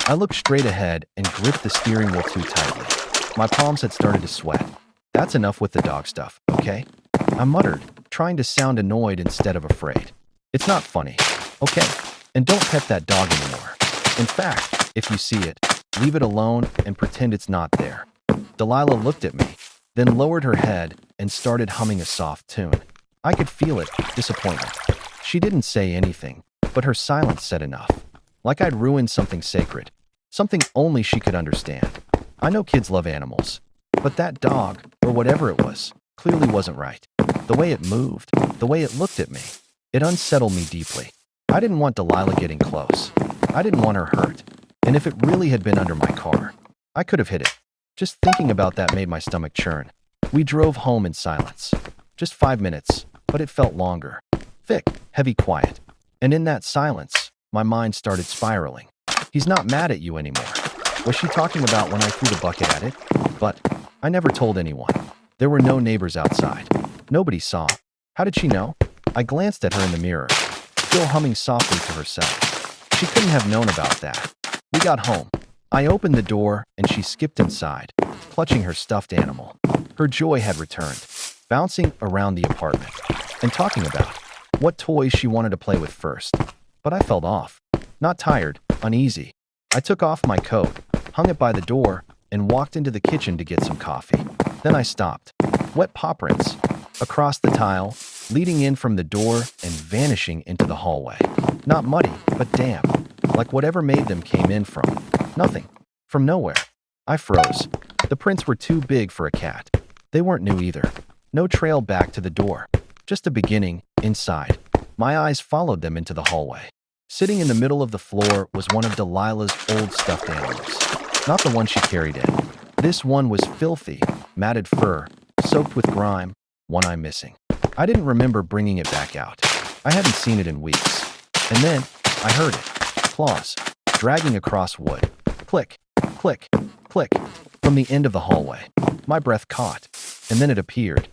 I looked straight ahead and gripped the steering wheel too tightly. My palms had started to sweat. That's enough with the dog stuff, okay? I muttered, trying to sound annoyed instead of afraid. It's not funny, okay? And don't pet that dog anymore. In fact, if you see it, leave it alone and pretend it's not there. Delilah looked at me, then lowered her head and started humming a soft tune. I could feel it, disappointment. She didn't say anything, but her silence said enough. Like I'd ruined something sacred, something only she could understand. I know kids love animals, but that dog, or whatever it was, clearly wasn't right. The way it moved, the way it looked at me, it unsettled me deeply. I didn't want Delilah getting close. I didn't want her hurt. And if it really had been under my car, I could have hit it. Just thinking about that made my stomach churn. We drove home in silence. Just 5 minutes, but it felt longer. Thick, heavy quiet. And in that silence, my mind started spiraling. He's not mad at you anymore. Was she talking about when I threw the bucket at it? But I never told anyone. There were no neighbors outside. Nobody saw. How did she know? I glanced at her in the mirror, still humming softly to herself. She couldn't have known about that. We got home. I opened the door and she skipped inside, clutching her stuffed animal. Her joy had returned, bouncing around the apartment and talking about what toys she wanted to play with first. But I felt off. Not tired, uneasy. I took off my coat, hung it by the door, and walked into the kitchen to get some coffee. Then I stopped. Wet paw prints across the tile, leading in from the door and vanishing into the hallway. Not muddy, but damp, like whatever made them came in from nothing, from nowhere. I froze. The prints were too big for a cat. They weren't new either. No trail back to the door, just a beginning inside. My eyes followed them into the hallway. Sitting in the middle of the floor was one of Delilah's old stuffed animals. Not the one she carried in. This one was filthy, matted fur, soaked with grime, one eye missing. I didn't remember bringing it back out. I hadn't seen it in weeks. And then I heard it. Claws, dragging across wood. Click, click, click, from the end of the hallway. My breath caught, and then it appeared.